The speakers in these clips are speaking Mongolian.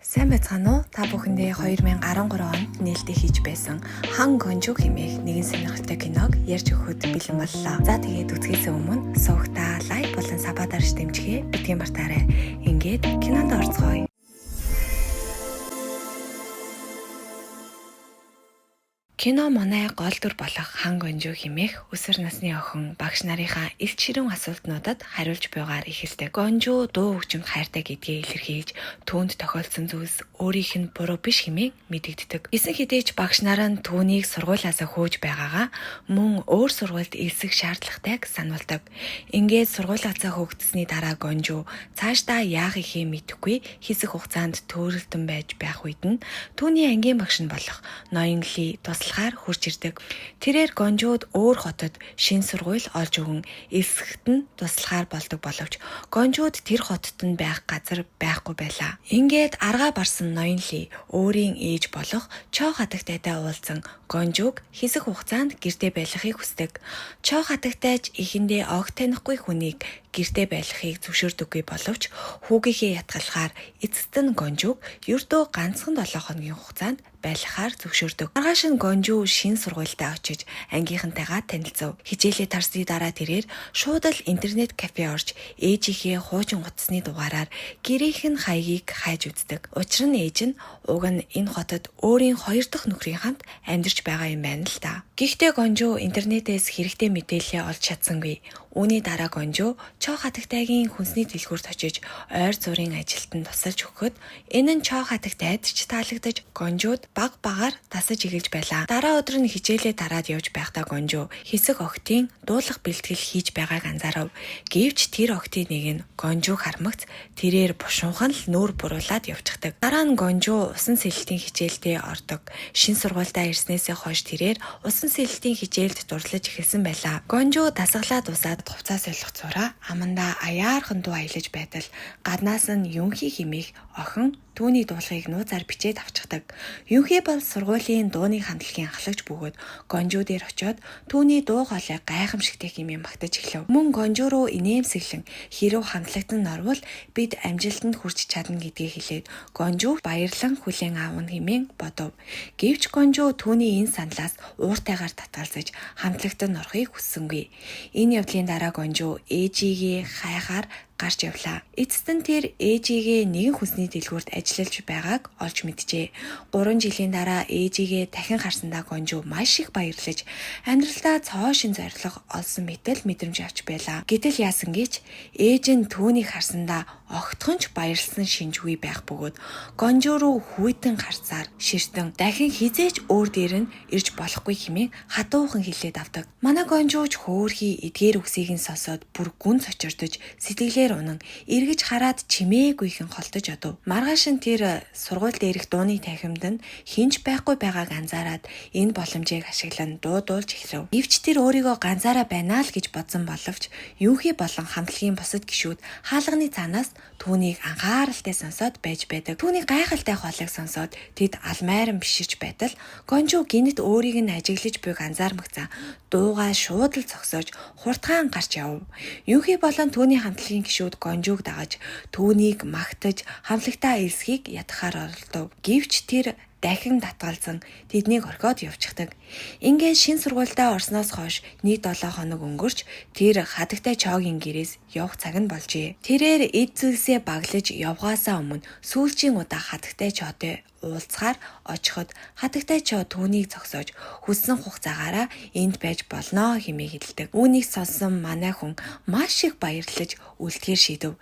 Сайн байцгаана уу? Та бүхэндээ 2013 онд нээлттэй хийж байсан Хан Гонжу хэмээх нэгэн сонирхолтой киног ярьж өгөхөд бэлэн боллоо. За тэгээд үзэхээс өмнө суугтаа лайк болон сабадарч дэмжихээ битгий мартаарай. Ингээд кинонд орцгоё. Кино манай гол дүр болох Хан Гонжу хэмээх өсвөр насны охин багш нарынхаа илт ширүүн асуултнуудад хариулж буйгаар эхэлдэг. Гонжу дуу хөгжимд хайртай гэдгээ илэрхийлж, түүнд тохиолдсон зүйлс өөрийнх нь буруу биш хэмээн мэдэгддэг. Эсэн хэдий ч багш нар нь түүнийг сургуулиасаа хөөж байгаагаа мөн өөр сургуульд элсэх шаардлагатайг сануулдаг. Ингээд сургуулиасаа хөөгдсөний дараа Гонжу цаашдаа яах ихээ мэдэхгүй хэсэг хугацаанд төөрөлдөн байж байх үед нь түүний ангийн багш нь болох Ноён Ли туслахаар хурж ирдэг. Тэрээр Гонжууд өөр хотод шин сургууль олж өгөн элсэхэд нь туслахаар болдог боловч Гонжууд тэр хотод нь байх газар байхгүй байлаа. Ингээд аргаа барсан Ноён Ли өөрийн ээж болох Чо хатагтайтай уулзсан Гонжуг хэсэг хугацаанд гэртээ байлгахыг хүсдэг. Чо хатагтайч эхэндээ огт танихгүй хүнийг гэртээ байлгахыг зөвшөөрдөггүй боловч хүүгийнхээ ятгалахаар эцэст нь Гонжуг ердөө ганцхан 7 хоногийн хугацаанд байлгахаар зөвшөөрдөг. Маргааш нь Гонжу шин сургуультай очиж ангийнхантайгаа танилцав. Хичээлээ тарсны дараа тэрээр шууд л интернет кафе орж ээжийнхээ хуучин утасны дугаараар гэрийнх нь хаягийг хайж үздэг. Учир нь ээж нь уг нь энэ хотод өөрийн 2 дахь нөхрийн хамт амьдарч байгаа юм байна л та. Гэхдээ Гонжу интернетээс хэрэгтэй мэдээлэл олж чадсангүй. Үүний дараа Гонжу Чо хатагтайгийн хүнсний дэлгүүрт очиж ойр зургийн ажилтанд тусалж өгөхөд энэ нь Чо хатагтайд ч таалагдаж Гонжууд баг багаар тасаж эхэлж байлаа. Дараа өдөр нь хичээлээ дараад явж байхдаа Гонжу хэсэг охтын дуулах бэлтгэл хийж байгааг анзаарав. Гэвч тэр охтын нэг нь Гонжуг хармагц тэрээр бушуухан л нүүр буруулаад явчихдаг. Дараа нь Гонжу усан сэлэлтийн хичээлдээ ордог. Шин сургуультай ирснээсээ хойш тэрээр усан сэлэлтийн хичээлд дурлаж эхэлсэн байлаа. Гонжу дасгалаа дусаад хувцас солих зураа амандаа аяархан дуу аялаж байтал гаднаас нь Юнхи хэмээх охин түүний дуулахыг нууцаар бичээд авчихдаг. Юнхи бол сургуулийн дууны хамтлагийн ахлагч бөгөөд Гонжу дээр очиод түүний дуу хоолой гайхамшигтай хэмээн магтаж эхлэв. Мөн Гонжу руу инээмсэглэн хэрв хамтлагт нь орвол бид амжилтанд хүрч чадна гэдгийг хэлээд Гонжу баярлан хүлээн аавна хэмээн бодов. Гэвч Гонжу түүний энэ саналаас ууртайгаар татгалзаж хамтлагт нь орохыг хүссэнгүй. Энэ явдлын дараа Гонжу ээжигээ хайхаар гарч явлаа. Эцэст нь тэр ээжигээ нэгэн хүнсний дэлгүүрт ажиллаж байгааг олж мэджээ. 3 жилийн дараа ээжигээ дахин харсандаа Гонжу маш их баярлаж амьдралдаа цоо шин зориг олсон мэтэл мэдрэмж авч байлаа. Гэтэл яасан гэж ээж нь түүнийг харсандаа огтхонч баярлсан шинжгүй байх бөгөөд Гонжу руу хүйтэн харцаар ширтэн дахин хизээж өөр дээр нь ирж болохгүй хэмээн хатуухан хэлээд авдаг. Манай Гонжууч хөөрхий эдгээр үгсийг нь сонсоод бүр гүн цочирдож сэтгэлээ унан эргэж хараад чимээгүйхэн холдож одов. Маргааш нь тэр сургууль дээрх дууны танхимд нь хинч байхгүй байгааг анзаараад энэ боломжийг ашиглан дуулж эхлэв. Гэвч тэр өөрийгөө ганцаараа байна л гэж бодсон боловч Юнхи болон хамтлагийн бусад гишүүд хаалганы цаанаас түүнийг анхааралтай сонсоод байж байдаг. Түүний гайхалтай хоолойг сонсоод тэд алмайран биширч байтал Гонжу гинэт өөрийг нь ажиглаж буйг анзаармагцаа дуугаа шууд л зогсоож хурдгаан гарч яв. Юнхи болон түүний хамтлагийн гишүүд Гонжуг дагаж түүнийг магтаж хамтлагтаа элсхийг ятгахаар оролдов. Гэвч тэр дахин татгалзан тэднийг орхиод явчихдаг. Ингээд шин сургуультай орсноос хойш нэг 7 хоног өнгөрч тэр хатагтай Чогийн гэрээс явах цаг нь болжээ. Тэрээр эд зүйлсээ баглаж явгаасаа өмнө сүүлчийн удаа хатагтай Чотой уулзахаар очиход хатагтай Чо түүнийг зогсоож хүссэн хугацаагаараа энд байж болно хэмээн хэлдэг. Үүнийг сонссон манай хүн маш их баярлаж үлдэхээр шийдэв.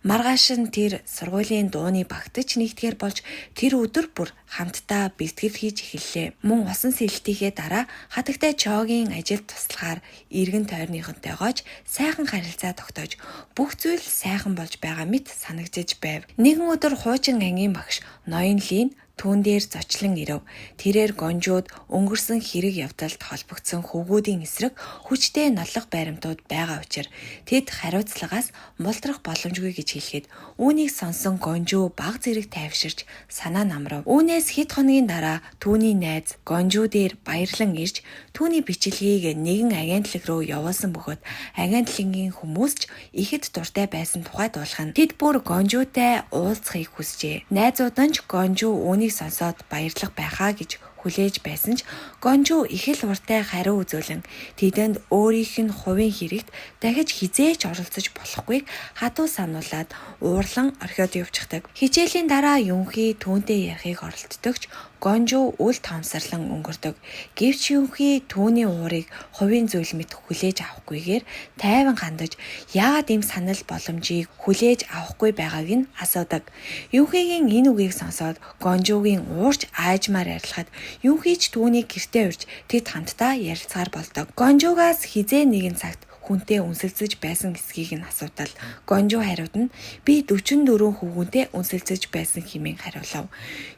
Маргааш нь тэр сургуулийн дууны багтаж нэгтгэр болж тэр өдөр бүр хамтдаа бэлтгэл хийж эхэллээ. Мөн усан сэлэлтийнхээ дараа хатагтай Чогийн ажилд туслахаар эргэн тойрныхонтойгооч сайхан харилцаа тогтоож бүх зүйл сайхан болж байгаа мэт санагдаж байв. Нэгэн өдөр хуучин ангийн багш Ноён Лин түүн дээр зочлон ирэв. Тэрээр Гонжууд өнгөрсөн хэрэг явдалд холбогдсон хөвгүүдийн эсрэг хүчтэй нотлох баримтууд байгаа учраас тэд хариуцлагаас мултрах боломжгүй гэж хэлэхэд үүнийг сонсон Гонжу баг зэрэг тайвширч санаа намрав. Үүнээс хэд хоногийн дараа түүний найз Гонжу дээр баярлан ирж түүний бичлэгийг нэгэн агентлаг руу явуулсан бөгөөд агентлагийн хүмүүс ч ихэд дуртай байсан тухай дуулахын тэд бүр Гонжутай уулзахыг хүсжээ. Найзууд нь ч ч Гонжу үүнийг сонсоод баярлах байхаа гэж хүлээж байсан ч Гонжу их л уртай хариу үзүүлэн тэдэнд өөрийнх нь хувийн хэрэгт дахиж хизээч оролцож болохгүйг хадуу сануулад уурлан орхиод явчихдаг. Хичээлийн дараа Юнхи түүнтэй ярихыг оролддогч Гонжу үл тоомсорлон өнгөрдөг. Гэвч Юнхи түүний уурыг хувийн зүйл мэт хүлээж авахгүйгээр тайван хандаж яагаад ийм санал боломжийг хүлээж авахгүй байгааг нь асуудаг. Юнхигийн энэ үгийг сонсоод Гонжугийн уурч аажмаар ярилцахад Юнхи ч түүнийг гэртээ урьж тэд хамтдаа ярилцгаар болдог. Гонжугаас хизээ нэгэн цагт хүнтэй үнсэлцэж байсан эсхийг нь асуудал. Гонжу хариуд нь би 44 хүүгүнтэй үнсэлцэж байсан хэмээн хариулав.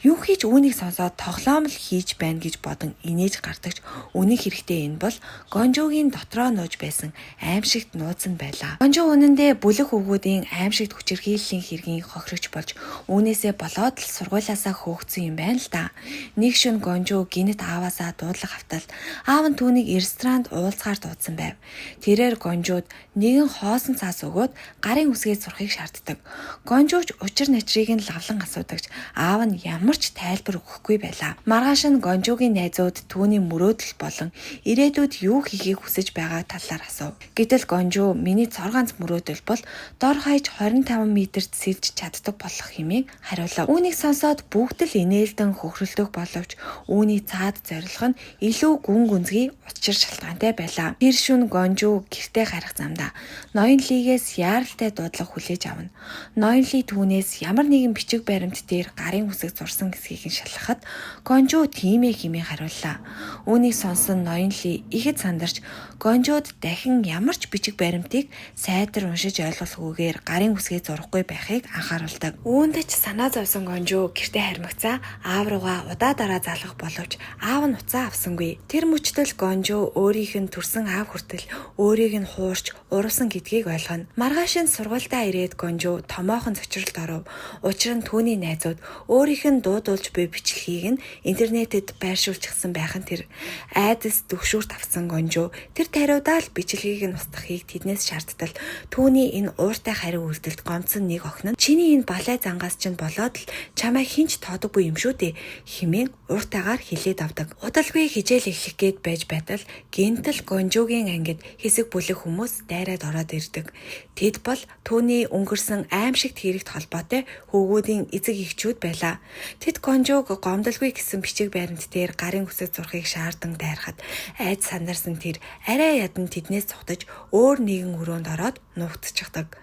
Юнхи ч үүнийг сонсоод тоглоом л хийж байна гэж бодон инээж гардагч үнэн хэрэгтээ энэ бол Гонжугийн дотроо нууж байсан аимшигт нууцсан байлаа. Гонжу үнэндээ бүлэг хүүгүүдийн аимшигт хүчирхийллийн хэргийн хохирогч болж үүнээсээ болоод л сургуулиасаа хөөгцсөн юм байна л да. Нэг шөнө Гонжу гинэт ааваасаа дуудлага автал аав нь түүнийг ресторанд уулзгаар дуудсан байв. Тэрээр Гонжууд нэгэн хоосон цаас өгөөд гарын үсгээ зурхыг шаарддаг. Гонжууч учир начрыг нь лавлан асуудагч аав нь ямар ч тайлбар өгөхгүй байлаа. Маргааш нь Гонжуугийн найзууд түүний мөрөөдөл болон ирээдүйд юу хийхийг хүсэж байгаа талаар асуув. Гэтэл Гонжуу миний цор ганц мөрөөдөл бол дор хаяж 25 метрт сэлж чаддаг болох хэмээн хариулав. Үүнийг сонсоод бүгд л инээлдэн хөхрөлдөх боловч үүний цаад зорилго нь илүү гүн гүнзгий учир шалтгаантай байлаа. Тэр шөнө Гонжуу гэртээ гарах замдаа Ноёнлигээс яаралтай дуудлага хүлээж авна. Ноёнли түүнээс ямар нэгэн бичиг баримт дээр гарын үсэг зурсан эсхийг нь шалгахад Гонжу тиймээ хэмээн хариуллаа. Үүнийг сонсон Ноёнли ихэд сандарч Гонжууд дахин ямар ч бичиг баримтыг сайтар уншиж ойлгохгүйгээр гарын үсгээ зурахгүй байхыг анхааруулдаг. Үүнд ч санаа зовсон Гонжу гэртээ хармагцаа аав руугаа удаа дараа залгах боловч аав нь уцаа авсангүй. Тэр мөчтөл Гонжу өөрийнх нь төрсэн аав хүртэл өөрийг нь хуурч урвсан гэдгийг ойлгоно. Маргааш нь сургуультаа ирээд Гонжу томоохон зочролд оров. Учир нь түүний найзууд өөрийнх нь дуудуулж буй бичлэгийг нь интернетэд байршуулчихсан байх нь тэр. Айдас төгшүүрт авсан Гонжу тэр тариудаа л бичлэгийг нь устгахыг тэднээс шаардтал түүний энэ ууртай хариу үйлдэлд гомцсон нэг охин нь чиний энэ балай зангаас чинь болоод л чамайг хинч тоодоггүй юм шүү дээ хэмээн ууртайгаар хэлээд авдаг. Удалгүй хичээл эхлэх гээд байж байтал гинтл Гонжугийн ангид хэсэг бүлэг хүмүүс дайраад ороод ирдэг. Тэд бол түүний өнгөрсөн аимшигт хэрэгт холбоотой хөвгүүдийн эцэг эхчүүд байлаа. Тэд Гонжуг гомдолгүй гэсэн бичиг баримт дээр гарын үсэг зурхыг шаардсан дайрахад айд сандарсан тэр арай ядан тэднээс цухтаж өөр нэгэн өрөөнд ороод нуугдчихдаг.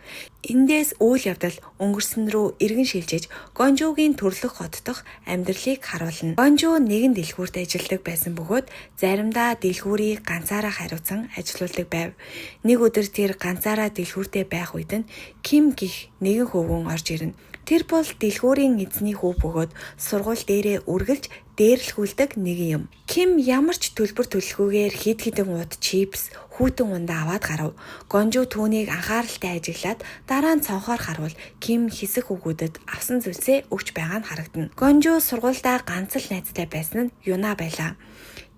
Эндээс үйл явдал өнгөрсөн рүү эргэн шилжиж Гонжугийн төрлөх хот дох амьдралыг харуулна. Гонжу нэгэн дэлгүүрт ажилладаг байсан бөгөөд заримдаа дэлгүүрийг ганцаараа хариуцсан ажилуулдаг байв. Нэг өдөр тэр ганцаараа дэлгүүртээ байх үед нь Ким гих нэгэн хөвгөн орж ирнэ. Тэр бол дэлгүүрийн эзний хүү бөгөөд сургууль дээрээ үргэлж дээрлэхүүлдэг нэг юм. Ким ямар ч төлбөр төлөхгүйгээр хэд хэдэн ууд чипс, хүүтэн ундаа аваад гарав. Гонжу түүнийг анхааралтай ажиглаад дараа нь цонхоор харуул Ким хэсэг хүүгүүдэд авсан зүйлсээ өгч байгаа нь харагдана. Гонжу сургуульдаа ганц л найзтай байсан нь Юна байлаа.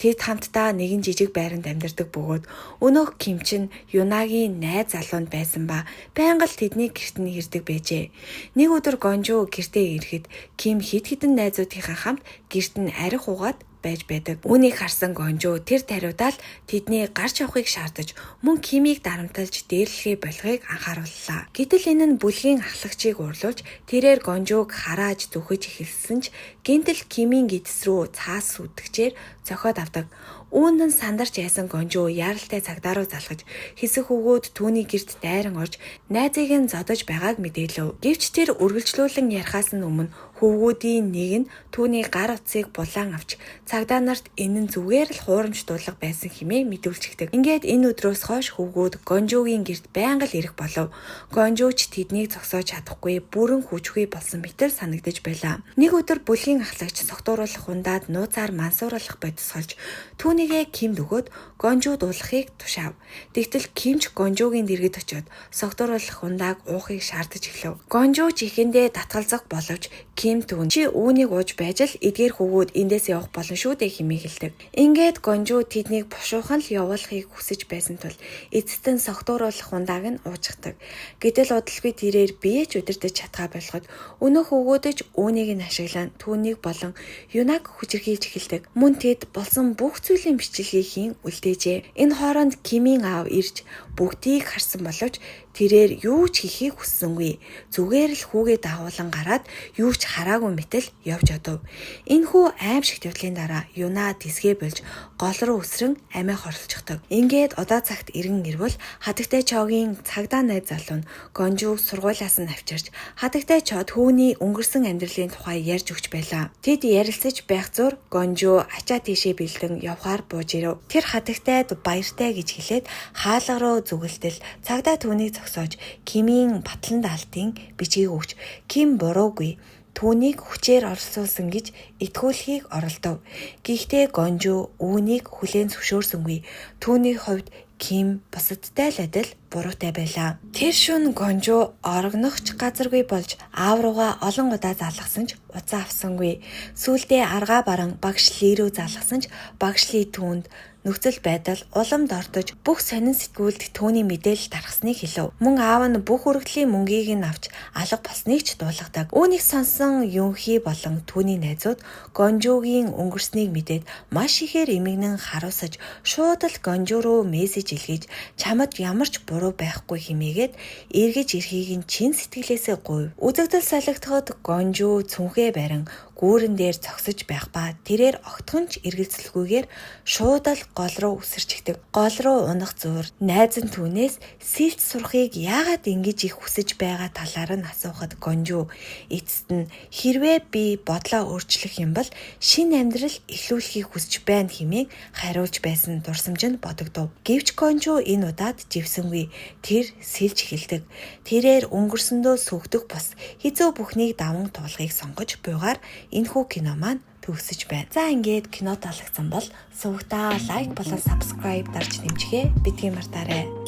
Тэд хамтдаа нэгэн жижиг байранд амьдардаг бөгөөд өнөөх Ким чин Юнагийн найз залуунд байсан ба байнга л тэдний гэрт нь ирдэг байжээ. Нэг өдөр Гонжу гэртээ ирэхэд Ким хэд хэдэн найзуудынхаа хамт гэрт нь арх угаад байж байдаг. Үүнийг харсан Гонжу тэр тариудаа л тэдний гарч явахыг шаардаж мөн Кимийг дарамталж дээрлэхээ болохыг анхаарууллаа. Гэтэл энэ нь бүлгийн ахлагчийг урлуулж тэрээр Гонжуг харааж зүхэж эхэлсэн ч гинтл Кимийн гидс рүү цаас сүдгчээр цохиод авдаг. Үүнд нь сандарч яйсан Гонжу яаралтай цагдаа руу залгаж хэсэг хөвгүүд түүний гэрт дайран орж найзыг нь зодож байгааг мэдээлв. Гэвч тэр үргэлжлүүлэн ярихаас нь өмнө хөвгүүдийн нэг нь түүний гар утсыг булаан авч цагдаа нарт энэ нь зүгээр л хуурамч дуудлага байсан хэмээн мэдүүлчихдэг. Ингээд энэ өдрөөс хойш хөвгүүд Гонжугийн гэрт байнга л ирэх болов. Гонжу ч тэднийг зогсоож чадахгүй бүрэн хүчгүй болсон мэтэл санагдаж байлаа. Нэг өдөр бүлгийн ахлагч согтууруулах хундаад нууцаар мансууруулах бодисолж түүнийгээ Кимд өгөөд Гонжу дуулахыг тушаав. Тэгтэл Кимч Гонжугийн дэргэд очиод согтууруулах хундааг уухыг шаардаж эхлэв. Гонжу ч ихэндээ татгалзах боловч Ким түүн чи үүнийг ууж байж л эдгээр хөвгүүд эндээс явах боломж шүү дээ хэмээн хэлдэг. Ингээд Гонжу тэднийг бушуухан л явуулахыг хүсэж байсан тул эцэст нь согтууруулах ундааг нь уужгадаг. Гэтэл удалгүй тэрээр биеч удирдах чадхаа болоход өнөөх өгөөдөж үүнийг нь ашиглан түүнийг болон Юнаг хүчирхийлж эхэлдэг. Мөн тэд болсон бүх зүйлийн бичлэгийг хийн үлдээжээ. Энэ хооронд Кимийн аав ирж бүгдийг харсан боловч тэрээр юу ч хийхийг хүссэнгүй. Зүгээр л хүүгээ дагуулan гараад юу ч хараагүй мэтэл явж одов. Энэхүү аимшигт явдлын дараа Юна тисгээ болж гол руу өсрөн амиа хорлцохдаг. Ингээд удаа цагт иргэн ирвэл хатагтай Чогийн цагдаа найз залуу нь Гонжуг сургуулиас нь авчирч хатагтай Чод түүний өнгөрсөн амьдралын тухай ярьж өгч байлаа. Тэд ярилцаж байх зур Гонжу ачаа тийшээ бэлдэн явхаар бууж ирэв. Тэр хатагтайд баяртай гэж хэлээд хаалга руу зүгэлтэл цагдаа түүнийг зогсоож Кимийн батлан даалтын бичгийг өгч Ким буруугүй түүнийг хүчээр оролцуулсан гэж итгүүлэхийг оролдов. Гэхдээ Гонжу үүнийг хүлээн зөвшөөрсөнгүй. Түүний хувьд Ким бусадтай л адил буруутай байлаа. Тэр шөнө Гонжу орогнохч газаргүй болж аав руугаа олон удаа залгасан ч уцаа авсангүй. Сүүлдээ аргаа баран багш Ли рүү залгасан ч багш Ли түүнд нөхцөл байдал уламд ортож бүх сонин сэтгүүлд түүний мэдээлэл тархсныг хэлв. Мөн аав нь бүх хүргэлийн мөнгийг нь авч алга болсныг ч дуулгадаг. Үүнийг сонсон Юнхи болон түүний найзууд Гонжугийн өнгөрснийг мэдээд маш ихээр эмгэнэн харуулсаж шууд л Гонжу руу мессеж илгээж чамд ямар ч буруу байхгүй хэмээгээд эргэж ирэхийг нь чин сэтгэлээсээ гуйв. Үзэгдэл солигдоход Гонжу цүнхээ барин гүүрэн дээр зогсож байх ба тэрээр огтхонч эргэлзэлгүйгээр шууд л гол руу үсэрчдэг. Гол руу унах зуур найз нь түүнээс сэлж сурахыг яагаад ингэж их хүсэж байгаа талаар нь асуухад Гонжу эцэст нь хэрвээ би бодлоо өөрчлөх юм бол шинэ амьдрал эхлүүлэхийг хүсэж байна хэмээн хариулж байсан дурсамж нь бодогдов. Гэвч Гонжу энэ удаад живсэнгүй. Тэр сэлж эхэлдэг. Тэрээр өнгөрсөндөө сүгдэх бус хизөө бүхнийг даван туулахыг сонгож буйгаар энэхүү кино маань төгсөж байна. За ингээд кино таалагдсан бол сувгтаа лайк болон subscribe дарж нэмжихээ битгий мартаарай.